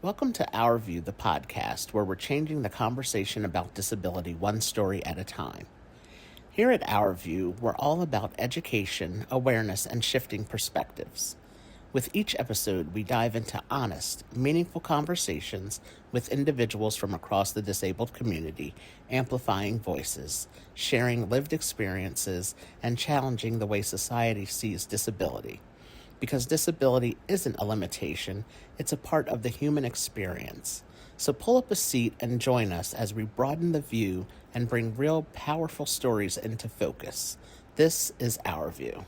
Welcome to Our View, the podcast, where we're changing the conversation about disability one story at a time. Here at Our View, we're all about education, awareness, and shifting perspectives. With each episode, we dive into honest, meaningful conversations with individuals from across the disabled community, amplifying voices, sharing lived experiences, and challenging the way society sees disability. Because disability isn't a limitation, it's a part of the human experience. So pull up a seat and join us as we broaden the view and bring real, powerful stories into focus. This is Our View.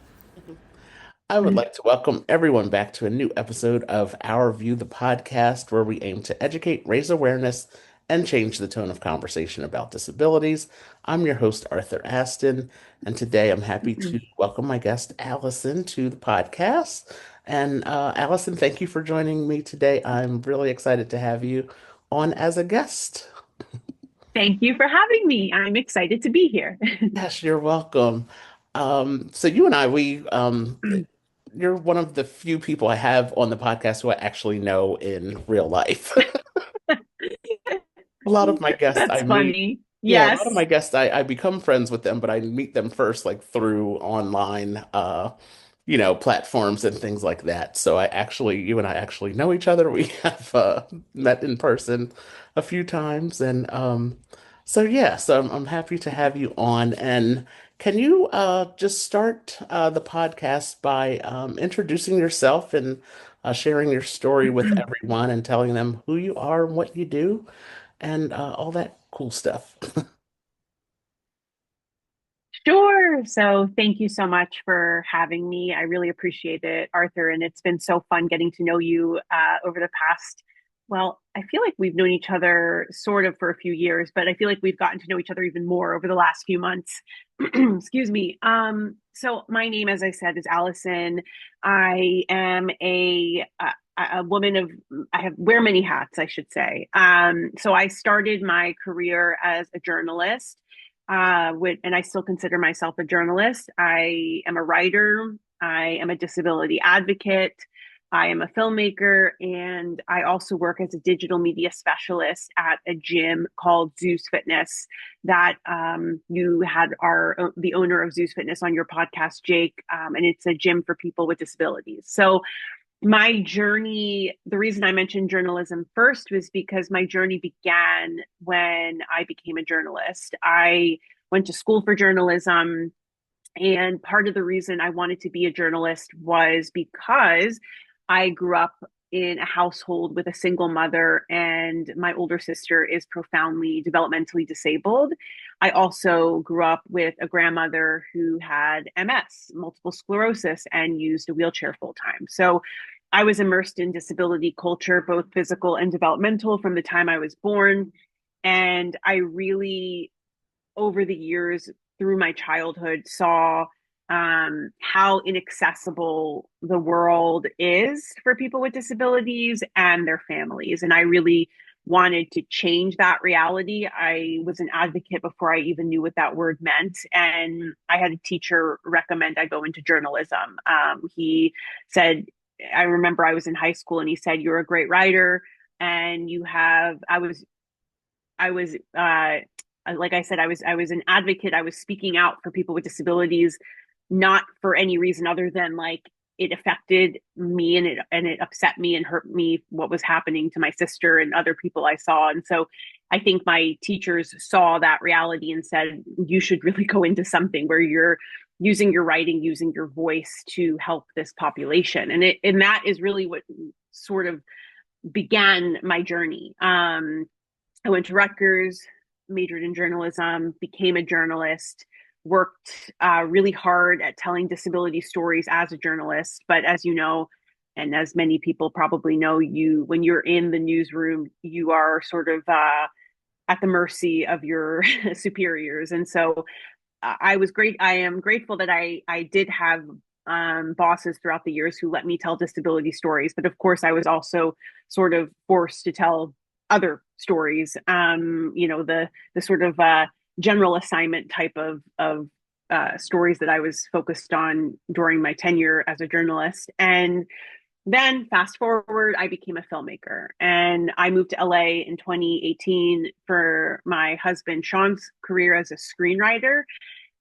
I would like to welcome everyone back to a new episode of Our View, the podcast, where we aim to educate, raise awareness, and change the tone of conversation about disabilities. I'm your host, Arthur Aston, and today I'm happy to welcome my guest, Allison, to the podcast. And Allison, thank you for joining me today. I'm really excited to have you on as a guest. Thank you for having me. I'm excited to be here. Yes, you're welcome. So you and I, you're one of the few people I have on the podcast who I actually know in real life. A lot of my guests I That's meet, funny. yeah, a lot of my Yes. guests I become friends with them, but I meet them first like through online platforms and things like that. So you and I actually know each other. We have met in person a few times, and so yeah, so I'm happy to have you on. And can you just start the podcast by introducing yourself and sharing your story with everyone and telling them who you are and what you do and all that cool stuff. Sure. So thank you so much for having me. I really appreciate it, Arthur. And it's been so fun getting to know you over the past. Well, I feel like we've known each other sort of for a few years, but I feel like we've gotten to know each other even more over the last few months. Excuse me. So my name, as I said, is Allison. I am a woman of I have wear many hats, I should say. So I started my career as a journalist and I still consider myself a journalist. I am a writer. I am a disability advocate. I am a filmmaker, and I also work as a digital media specialist at a gym called Zeus Fitness. That you had the owner of Zeus Fitness on your podcast, Jake, and it's a gym for people with disabilities. So my journey, the reason I mentioned journalism first was because my journey began when I became a journalist. I went to school for journalism, and part of the reason I wanted to be a journalist was because I grew up in a household with a single mother, and my older sister is profoundly developmentally disabled. I also grew up with a grandmother who had MS, multiple sclerosis, and used a wheelchair full time. So I was immersed in disability culture, both physical and developmental, from the time I was born. And I really, over the years, through my childhood, saw how inaccessible the world is for people with disabilities and their families. And I really wanted to change that reality. I was an advocate before I even knew what that word meant. And I had a teacher recommend I go into journalism. He said, I remember I was in high school and he said, "You're a great writer and I was like I said, I was an advocate. I was speaking out for people with disabilities, not for any reason other than like it affected me and it upset me and hurt me what was happening to my sister and other people I saw. And so I think my teachers saw that reality and said, you should really go into something where you're using your writing, using your voice to help this population. And that is really what sort of began my journey. I went to Rutgers, majored in journalism, became a journalist, worked really hard at telling disability stories as a journalist. But as you know, and as many people probably know, you when you're in the newsroom, you are sort of at the mercy of your superiors. And so I was great. I am grateful that I did have bosses throughout the years who let me tell disability stories. But of course, I was also sort of forced to tell other stories. The sort of general assignment type of stories that I was focused on during my tenure as a journalist. And Then fast forward, I became a filmmaker and I moved to LA in 2018 for my husband Sean's career as a screenwriter.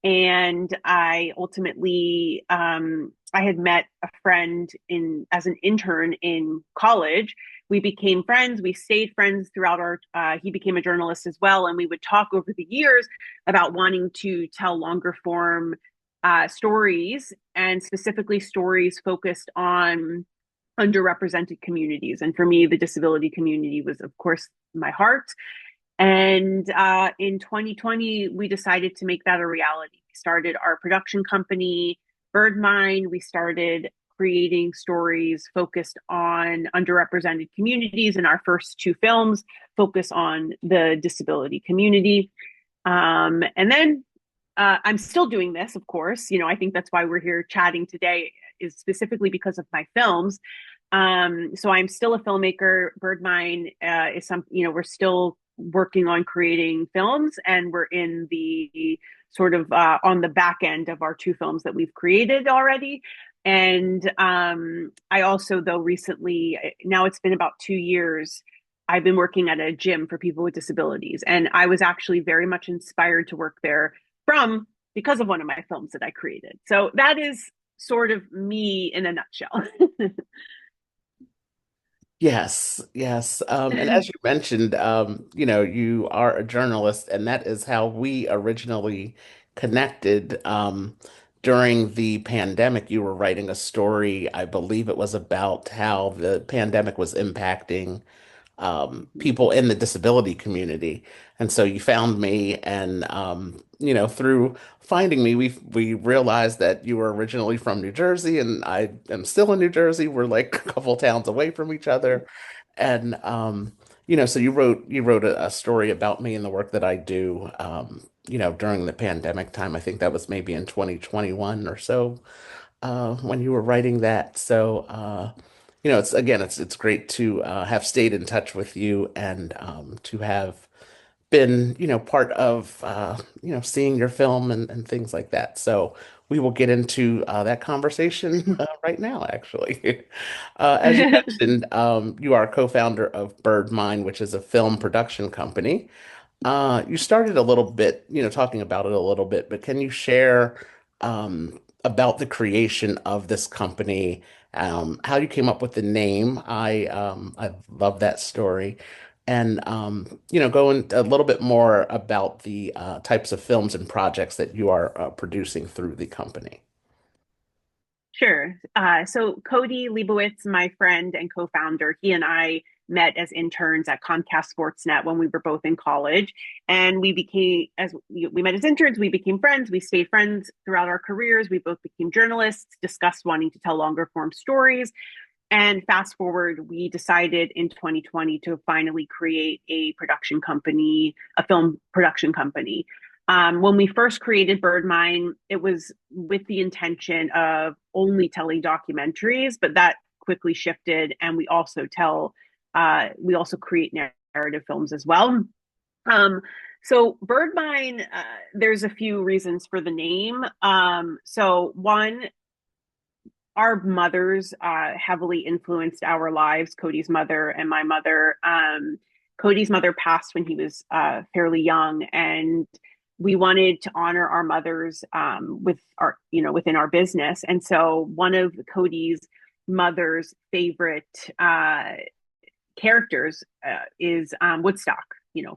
And I ultimately, I had met a friend in as an intern in college. We became friends. We stayed friends throughout our. He became a journalist as well, and we would talk over the years about wanting to tell longer form stories, and specifically stories focused on underrepresented communities. And for me, the disability community was, of course, my heart. And in 2020, we decided to make that a reality. We started our production company, Birdmine. We started creating stories focused on underrepresented communities, and our first two films focus on the disability community. And then I'm still doing this, of course. I think that's why we're here chatting today, is specifically because of my films. So I'm still a filmmaker. Birdmine is we're still working on creating films, and we're in the sort of on the back end of our two films that we've created already. And I also, though, recently, now it's been about 2 years, I've been working at a gym for people with disabilities. And I was actually very much inspired to work there from because of one of my films that I created. So that is sort of me in a nutshell. Yes, yes. And as you mentioned, you are a journalist, and that is how we originally connected. During the pandemic, you were writing a story, I believe it was about how the pandemic was impacting people in the disability community. And so you found me, and through finding me, we realized that you were originally from New Jersey, and I am still in New Jersey. We're like a couple towns away from each other, and so you wrote a story about me and the work that I do. During the pandemic time, I think that was maybe in 2021 or so when you were writing that. So, it's great to have stayed in touch with you and to have been, part of, seeing your film and things like that. So we will get into that conversation right now, actually. As you mentioned, you are co-founder of Birdmine, which is a film production company. You started a little bit, talking about it a little bit, but can you share about the creation of this company, how you came up with the name? I love that story. And go into a little bit more about the types of films and projects that you are producing through the company. Sure. So Cody Leibowitz, my friend and co-founder, he and I met as interns at Comcast Sportsnet when we were both in college, and we met as interns. We became friends. We stayed friends throughout our careers. We both became journalists, discussed wanting to tell longer form stories, and fast forward, we decided in 2020 to finally create a production company, a film production company. When we first created Birdmine, it was with the intention of only telling documentaries, but that quickly shifted, and we also create narrative films as well. Um, so Birdmine, there's a few reasons for the name. So one, our mothers heavily influenced our lives, Cody's mother and my mother. Cody's mother passed when he was fairly young, and we wanted to honor our mothers within our business. And so one of Cody's mother's favorite characters is Woodstock,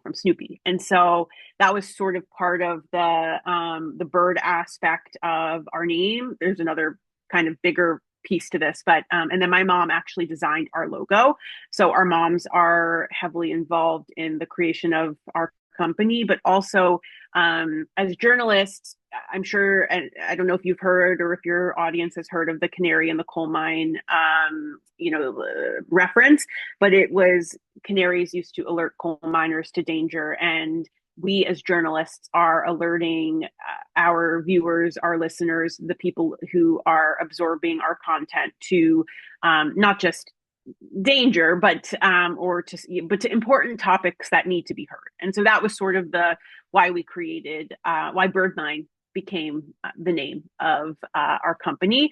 from Snoopy. And so that was sort of part of the bird aspect of our name. There's another kind of bigger piece to this, but and then my mom actually designed our logo. So our moms are heavily involved in the creation of our company, but also as journalists, I'm sure, I don't know if you've heard or if your audience has heard of the canary in the coal mine, reference, but it was canaries used to alert coal miners to danger. And we as journalists are alerting our viewers, our listeners, the people who are absorbing our content to not just danger, but to important topics that need to be heard. And so that was sort of the why Birdmine became the name of our company.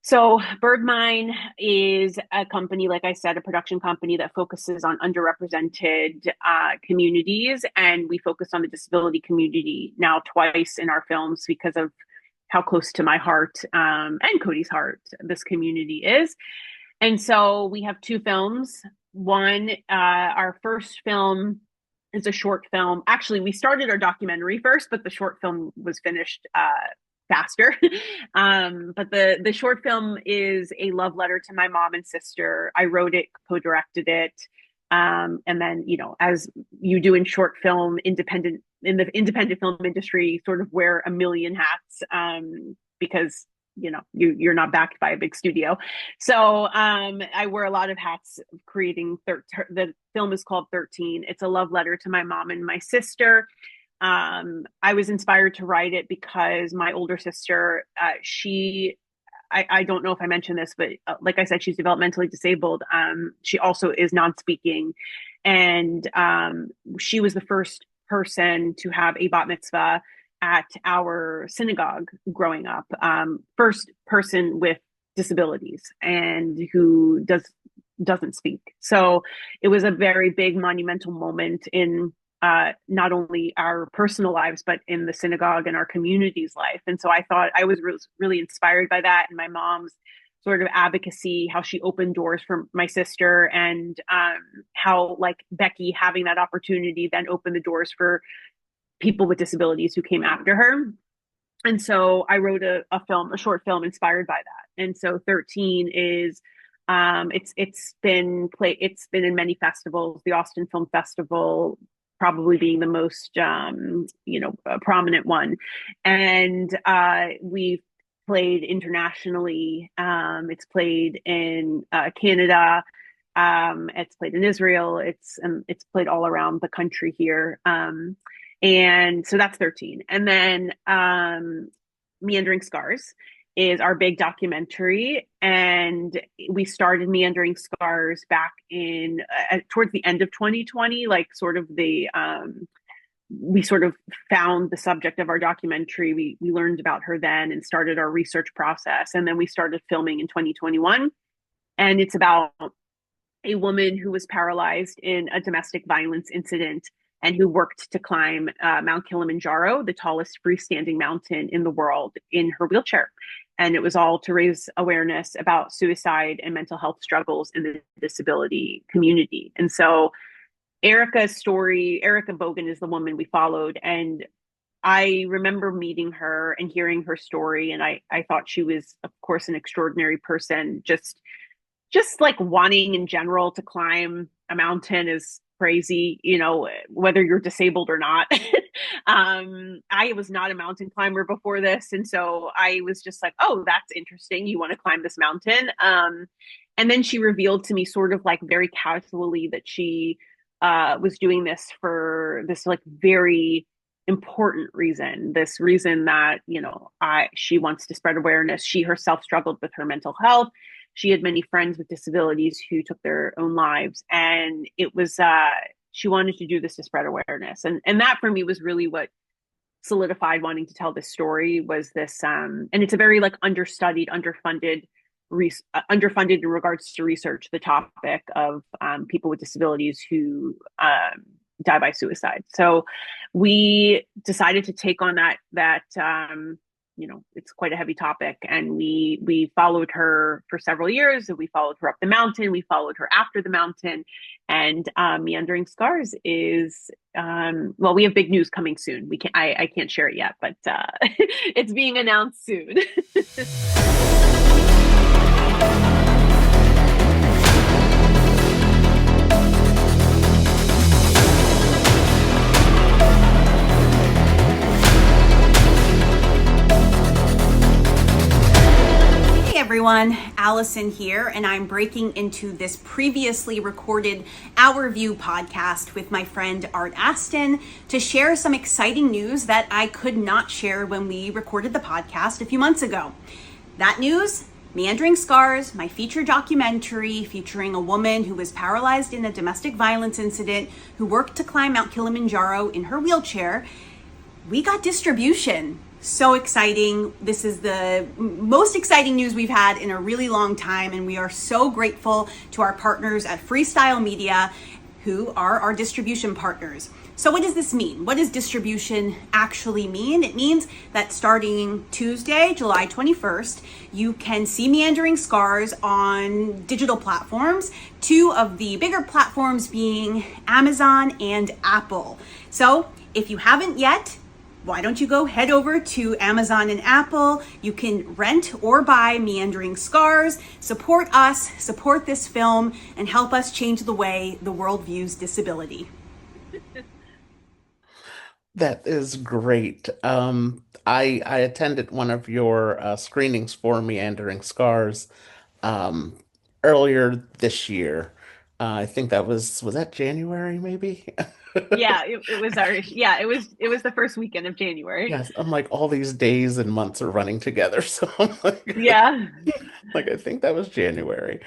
So, Birdmine is a company, like I said, a production company that focuses on underrepresented communities. And we focus on the disability community now twice in our films because of how close to my heart and Cody's heart this community is. And so we have two films. One, our first film is a short film. Actually, we started our documentary first, but the short film was finished faster. But the short film is a love letter to my mom and sister. I wrote it, co-directed it. And then, as you do in short film, in the independent film industry, sort of wear a million hats because you're not backed by a big studio. So I wear a lot of hats creating the film is called 13. It's a love letter to my mom and my sister. I was inspired to write it because my older sister, I don't know if I mentioned this, but like I said, she's developmentally disabled. She also is non-speaking. And she was the first person to have a bat mitzvah at our synagogue growing up. First person with disabilities and who doesn't speak. So it was a very big monumental moment in not only our personal lives, but in the synagogue and our community's life. And so I thought I was really inspired by that, and my mom's sort of advocacy, how she opened doors for my sister, and how like Becky having that opportunity then opened the doors for people with disabilities who came after her. And so I wrote a short film inspired by that. And so 13 is it's been in many festivals, the Austin Film Festival probably being the most prominent one. And we've played internationally. It's played in Canada. It's played in Israel. It's played all around the country here. And so that's 13. And then Meandering Scars is our big documentary. And we started Meandering Scars back in towards the end of 2020, like sort of we sort of found the subject of our documentary. We learned about her then and started our research process. And then we started filming in 2021. And it's about a woman who was paralyzed in a domestic violence incident and who worked to climb Mount Kilimanjaro, the tallest freestanding mountain in the world, in her wheelchair. And it was all to raise awareness about suicide and mental health struggles in the disability community. And so Erica's story, Erica Bogan is the woman we followed. And I remember meeting her and hearing her story. And I thought she was, of course, an extraordinary person. Just like wanting in general to climb a mountain is crazy, whether you're disabled or not. I was not a mountain climber before this. And so I was just like, oh, that's interesting. You want to climb this mountain. And then she revealed to me sort of like very casually that she was doing this for this like very important reason, this reason that, she wants to spread awareness. She herself struggled with her mental health. She had many friends with disabilities who took their own lives. And it was, she wanted to do this to spread awareness. And that for me was really what solidified wanting to tell this story was this. And it's a very like understudied, underfunded in regards to research, the topic of people with disabilities who die by suicide. So we decided to take on that it's quite a heavy topic. And we followed her for several years. We followed her up the mountain. We followed her after the mountain. And Meandering Scars is, we have big news coming soon. I can't share it yet, but it's being announced soon. Everyone, Allison here, and I'm breaking into this previously recorded Our View podcast with my friend Art Aston to share some exciting news that I could not share when we recorded the podcast a few months ago. That news, Meandering Scars, my feature documentary featuring a woman who was paralyzed in a domestic violence incident who worked to climb Mount Kilimanjaro in her wheelchair. we got distribution. So exciting. This is the most exciting news we've had in a really long time, and we are so grateful to our partners at Freestyle Media, who are our distribution partners. So what does this mean? What does distribution actually mean? It means that starting Tuesday, July 21st, you can see Meandering Scars on digital platforms, two of the bigger platforms being Amazon and Apple. So if you haven't yet, why don't you go head over to Amazon and Apple? You can rent or buy Meandering Scars, support us, support this film, and help us change the way the world views disability. That is great. I attended one of your screenings for Meandering Scars um, earlier this year. I think that was that January, maybe? Yeah, it was it was the first weekend of January. Yes, I'm like all these days and months are running together, so I'm Yeah. like I think that was January.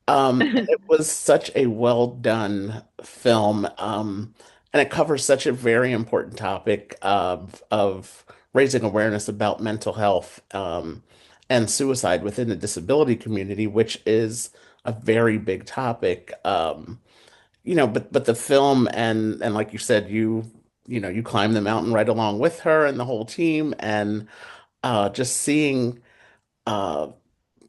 It was such a well done film, and it covers such a very important topic of raising awareness about mental health and suicide within the disability community, which is a very big topic. But the film and like you said, you climb the mountain right along with her and the whole team, and just seeing uh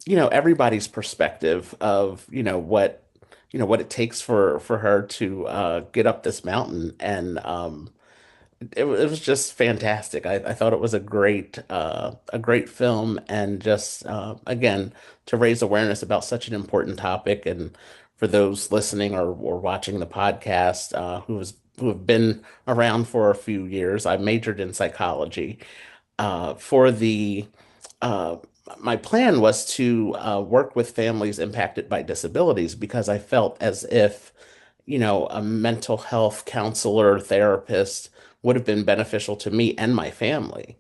everybody's perspective of what it takes for her to get up this mountain, and it was just fantastic. I thought it was a great film, and just again, to raise awareness about such an important topic. And for those listening or watching the podcast who have been around for a few years, I majored in psychology. For the My plan was to work with families impacted by disabilities, because I felt as if, a mental health counselor, therapist would have been beneficial to me and my family,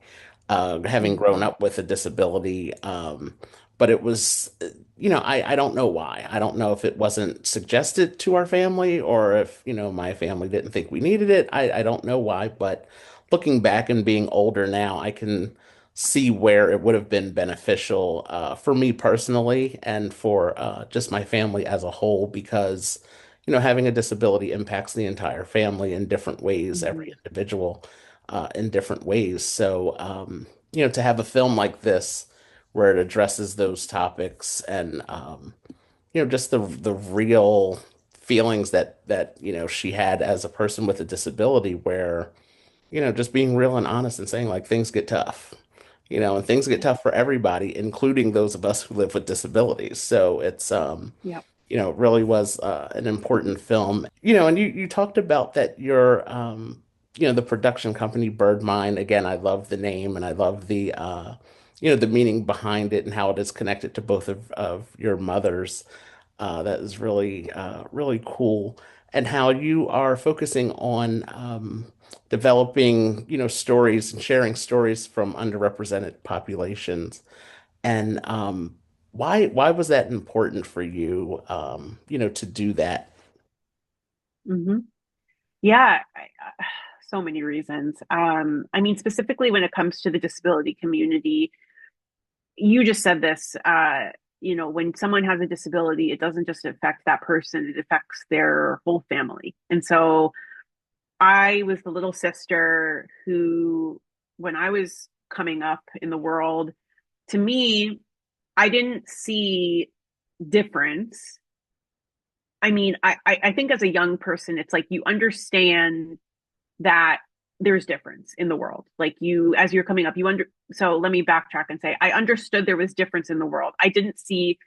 having grown Mhm. up with a disability. But it was, I don't know why. I don't know if it wasn't suggested to our family, or if, my family didn't think we needed it. I don't know why, but looking back and being older now, I can see where it would have been beneficial for me personally, and for just my family as a whole, because having a disability impacts the entire family in different ways, every Mhm. individual in different ways. So, to have a film like this where it addresses those topics, and just the real feelings that she had as a person with a disability, where just being real and honest and saying, like, things get tough, and things get Yeah. tough for everybody, including those of us who live with disabilities. So it's Yeah. it really was an important film. And you talked about that your the production company Birdmine. Again, I love the name, and I love the the meaning behind it, and how it is connected to both of your mothers. That is really really cool, and how you are focusing on developing stories and sharing stories from underrepresented populations. And why was that important for you, to do that? Hmm. Yeah. So many reasons. I mean, specifically when it comes to the disability community, you just said this. When someone has a disability, it doesn't just affect that person; it affects their whole family. And so, I was the little sister who, when I was coming up in the world, to me, I didn't see difference. I mean, I think as a young person, it's like you understand that there's difference in the world. Like you, as you're coming up, so let me backtrack and say, I understood there was difference in the world. I didn't see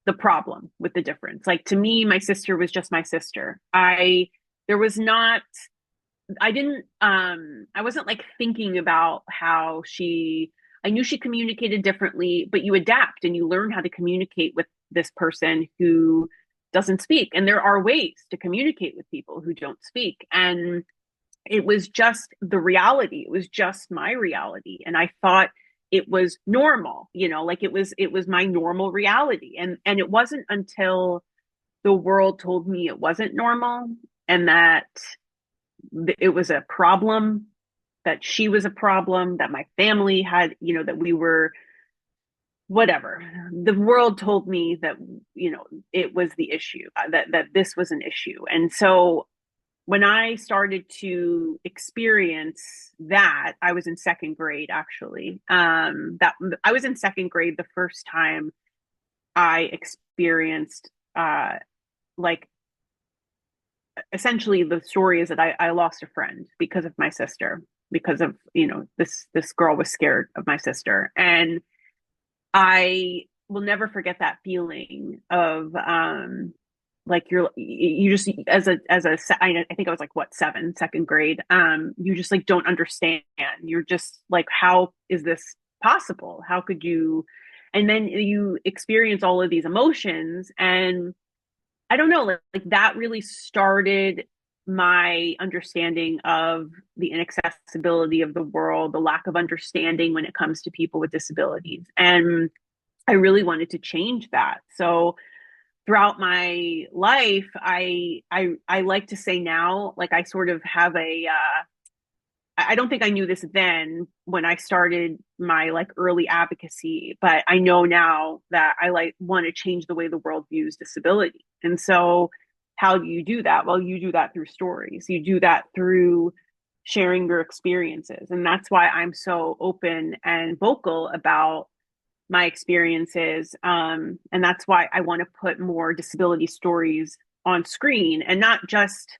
the problem with the difference. Like to me, my sister was just my sister. There was not, I didn't, I wasn't like thinking about how I knew she communicated differently, but you adapt and you learn how to communicate with this person who doesn't speak. And there are ways to communicate with people who don't speak. And it was just the reality. It was just my reality. And I thought it was normal, like it was my normal reality. And it wasn't until the world told me it wasn't normal, and that it was a problem, that she was a problem, that my family had, that we were whatever. The world told me that, it was the issue, that this was an issue. And so when I started to experience that, I was in second grade actually. That I was in second grade the first time I experienced like essentially the story is that I lost a friend because of my sister, because of, this girl was scared of my sister. And I will never forget that feeling of like you just as a I think I was like what second grade. You just like don't understand. You're just like, how is this possible? How could you? And then you experience all of these emotions, and I don't know, like that really started my understanding of the inaccessibility of the world, the lack of understanding when it comes to people with disabilities. And I really wanted to change that. So throughout my life, I like to say now, like I sort of have I don't think I knew this then when I started my like early advocacy, but I know now that I like want to change the way the world views disability. And so how do you do that? Well, you do that through stories. You do that through sharing your experiences. And that's why I'm so open and vocal about my experiences. And that's why I want to put more disability stories on screen, and not just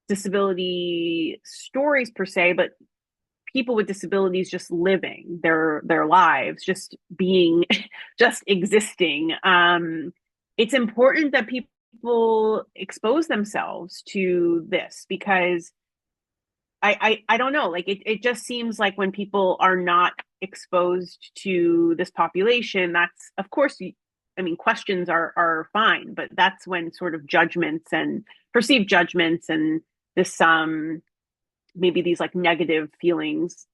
disability stories per se, but people with disabilities just living their lives, just being, just existing. It's important that people expose themselves to this, because I don't know, like it just seems like when people are not exposed to this population, that's of course, I mean, questions are fine, but that's when sort of judgments and perceived judgments and this maybe these like negative feelings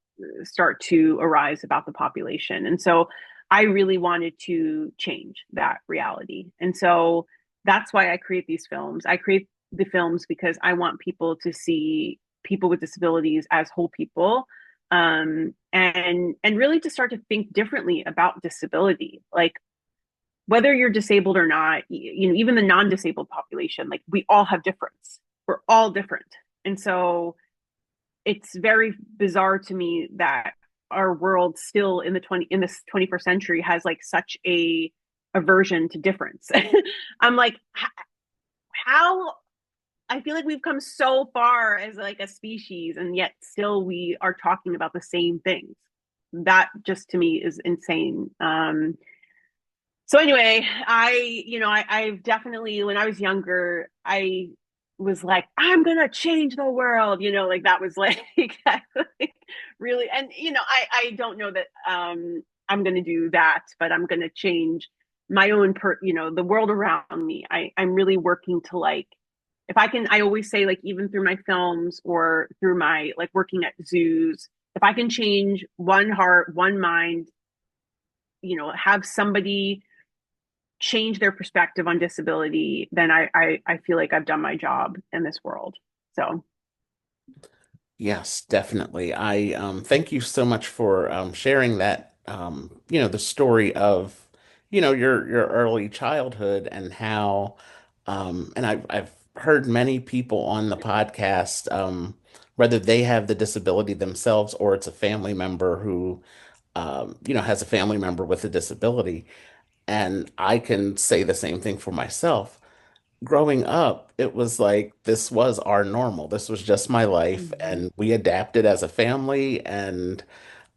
start to arise about the population. And so I really wanted to change that reality. And so that's why I create these films. I create the films because I want people to see people with disabilities as whole people, and really to start to think differently about disability. Like whether you're disabled or not, even the non-disabled population, like we all have difference. We're all different. And so it's very bizarre to me that our world still in this 21st century has like such a aversion to difference. I'm like, how I feel like we've come so far as like a species, and yet still we are talking about the same things. That just to me is insane. So anyway, I've definitely, when I was younger, I was like, I'm gonna change the world, like that was like, like really, and I don't know that I'm gonna do that, but I'm gonna change my own the world around me. I'm really working to like, if I can, I always say like even through my films or through my like working at zoos, if I can change one heart, one mind, have somebody change their perspective on disability, then I feel like I've done my job in this world. So Yes, definitely. I thank you so much for sharing that the story of your early childhood and how and I've heard many people on the podcast whether they have the disability themselves or it's a family member who has a family member with a disability, and I can say the same thing for myself. Growing up, it was like this was our normal. This was just my life, mm-hmm. and we adapted as a family. And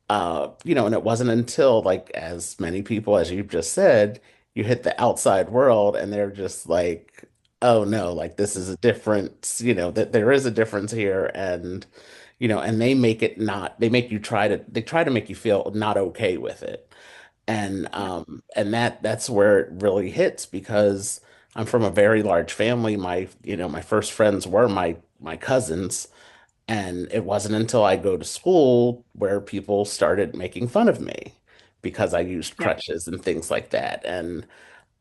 and it wasn't until like as many people as you've just said, you hit the outside world, and they're just like, oh no, like this is a difference. That there is a difference here, and and they make it not. They make you they try to make you feel not okay with it. Yeah, And that's where it really hits because I'm from a very large family. My first friends were my cousins, and it wasn't until I go to school where people started making fun of me because I used yeah, crutches and things like that. And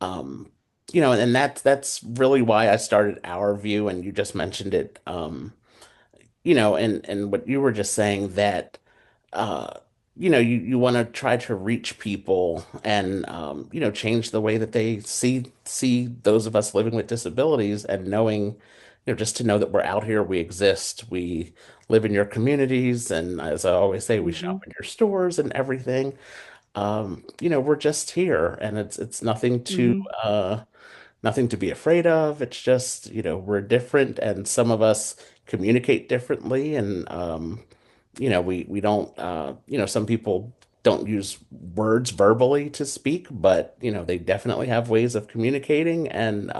um and that's really why I started Our View, and you just mentioned it. and what you were just saying that uh, you want to try to reach people and change the way that they see those of us living with disabilities and knowing, just to know that we're out here, we exist, we live in your communities, and as I always say, we Hmm. shop in your stores and everything. We're just here, and it's Hmm. nothing to be afraid of. It's just, we're different, and some of us communicate differently, and we don't, some people don't use words verbally to speak, but they definitely have ways of communicating and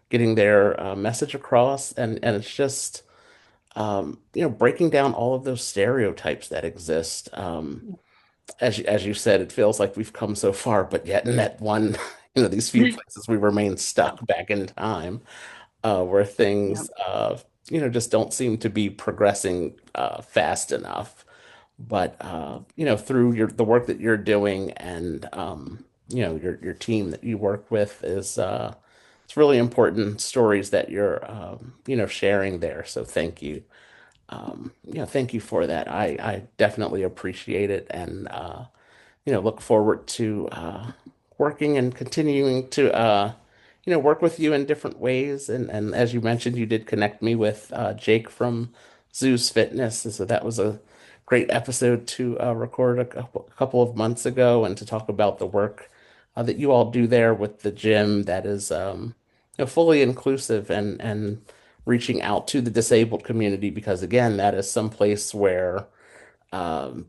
getting their message across, and it's just breaking down all of those stereotypes that exist. As you said, it feels like we've come so far, but yet in that one, these few places we remain Yep. stuck back in time, where Yep. things, just don't seem to be progressing fast enough. But through the work that you're doing and your team that you work with is it's really important stories that you're sharing there. So thank you. Thank you for that. I definitely appreciate it and look forward to working and continuing to work with you in different ways. And as you mentioned, you did connect me with Jake from Zeus Fitness. So that was a great episode to record a couple of months ago and to talk about the work that you all do there with the gym that is fully inclusive and reaching out to the disabled community because again, that is some place where um,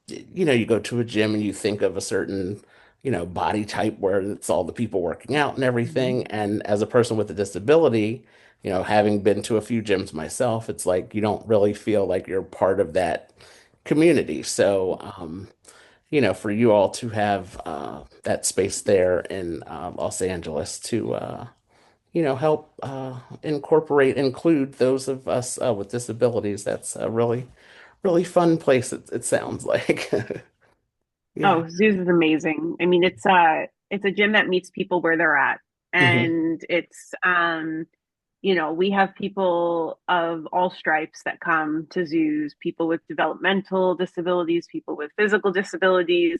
you go to a gym and you think of a certain, body type where it's all the people working out and Hmm. everything. And as a person with a disability, having been to a few gyms myself, it's like you don't really feel like you're part of that community. So, for you all to have that space there in Los Angeles to, help include those of us with disabilities, that's a really, really fun place, it sounds like. Yeah. Oh, Zeus is amazing. I mean, it's a gym that meets people where they're at. Hmm. And it's we have people of all stripes that come to zoos, people with developmental disabilities, people with physical disabilities.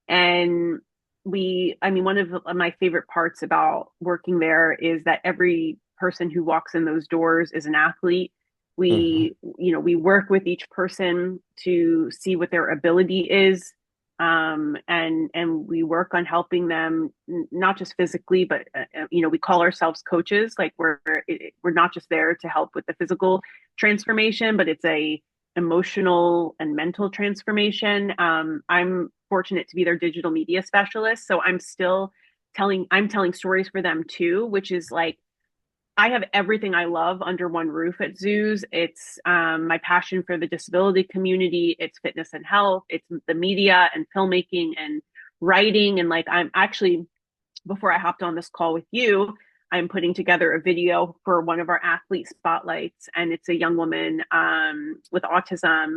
And I mean, one of my favorite parts about working there is that every person who walks in those doors is an athlete. Hmm. We work with each person to see what their ability is. And we work on helping them not just physically, but we call ourselves coaches. Like we're not just there to help with the physical transformation, but it's a emotional and mental transformation. I'm fortunate to be their digital media specialist, so I'm telling stories for them too, which is like I have everything I love under one roof at zoos. It's my passion for the disability community, it's fitness and health, it's the media and filmmaking and writing. And like I'm actually, before I hopped on this call with you, I'm putting together a video for one of our athlete spotlights, and it's a young woman with autism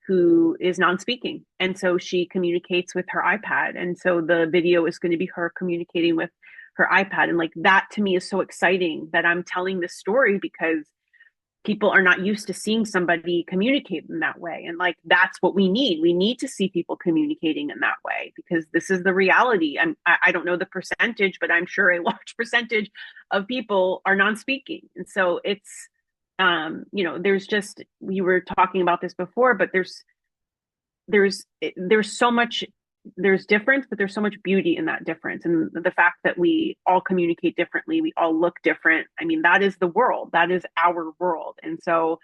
who is non-speaking, and so she communicates with her iPad, and so the video is going to be her communicating with her iPad, and like that to me is so exciting that I'm telling this story because people are not used to seeing somebody communicate in that way. And like that's what we need to see people communicating in that way because this is the reality. I don't know the percentage, but I'm sure a large percentage of people are non-speaking. And so it's there's just, we were talking about this before, but there's so much, there's difference, but there's so much beauty in that difference. And the fact that we all communicate differently, we all look different. I mean, that is the world, that is our world. And so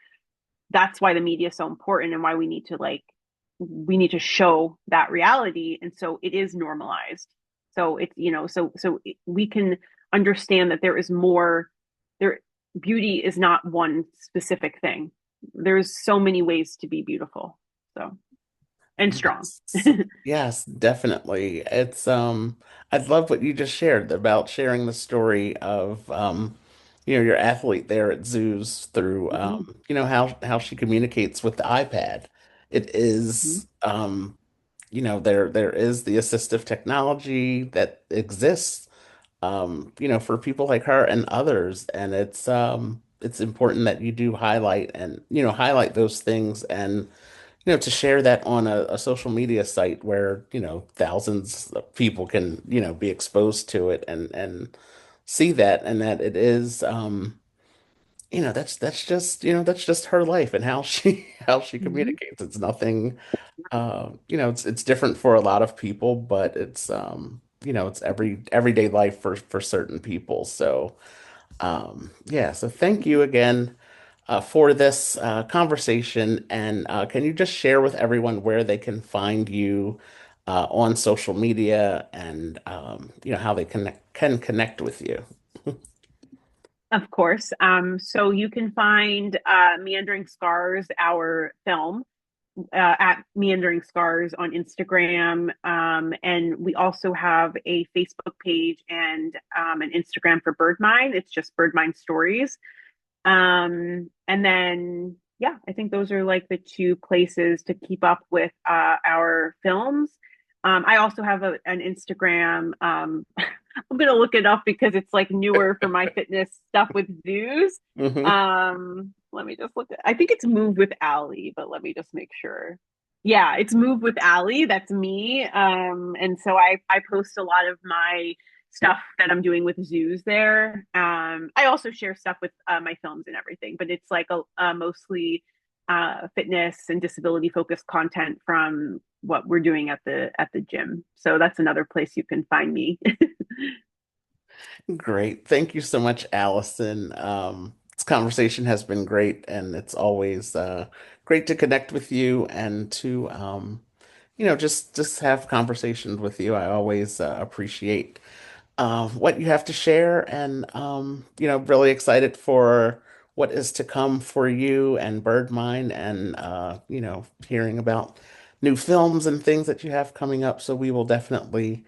that's why the media is so important and why we need to show that reality. And so it is normalized. So it's, we can understand that there is more there. Beauty is not one specific thing. There's so many ways to be beautiful. So, and strong. Yes. Yes, definitely. I love what you just shared about sharing the story of your athlete there at Zoos through Mhm. how she communicates with the iPad. It Mhm. is there is the assistive technology that exists for people like her and others, and it's it's important that you do highlight those things, and to share that on a social media site where thousands of people can be exposed to it, and see that, and that it is that's just her life and how she how she Mhm. communicates. It's nothing, it's different for a lot of people, but it's everyday life for certain people. So yeah, so thank you again for this conversation. And can you just share with everyone where they can find you on social media, and how they can connect with you? Of course. So you can find Meandering Scars, our film, at Meandering Scars on Instagram. And we also have a Facebook page and an Instagram for Birdmine. It's just Birdmine Stories. And then, yeah, I think those are like the two places to keep up with our films. I also have an Instagram. I'm gonna look it up because it's like newer for my fitness stuff with zoos. Hmm. Let me just look at. I think it's Move with Allie, but let me just make sure. Yeah, it's Move with Allie. That's me. And so I post a lot of my stuff that I'm doing with zoos there. I also share stuff with my films and everything, but it's like a mostly fitness and disability focused content from what we're doing at the gym. So that's another place you can find me. Great. Thank you so much, Allison. This conversation has been great, and it's always great to connect with you, and to just have conversations with you. I always appreciate what you have to share, and really excited for what is to come for you and Birdmine, and hearing about new films and things that you have coming up. So we will definitely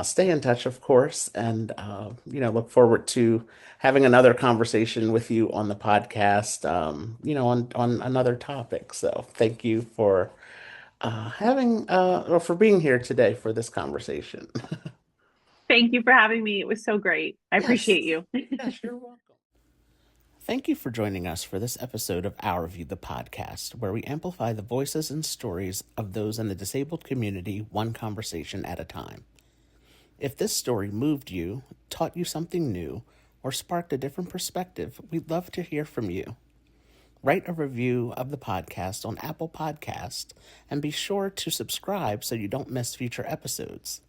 stay in touch, of course, and look forward to having another conversation with you on the podcast, on another topic. So thank you for having or for being here today for this conversation. Thank you for having me. It was so great. I Yes. appreciate you. Yes, you're welcome. Thank you for joining us for this episode of Our View, the podcast, where we amplify the voices and stories of those in the disabled community, one conversation at a time. If this story moved you, taught you something new, or sparked a different perspective, we'd love to hear from you. Write a review of the podcast on Apple Podcast, and be sure to subscribe so you don't miss future episodes.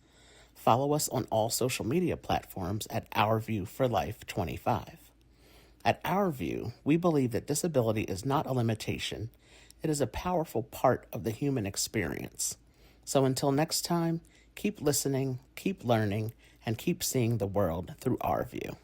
Follow us on all social media platforms at Our View for Life 25. At Our View, we believe that disability is not a limitation. It is a powerful part of the human experience. So until next time, keep listening, keep learning, and keep seeing the world through our view.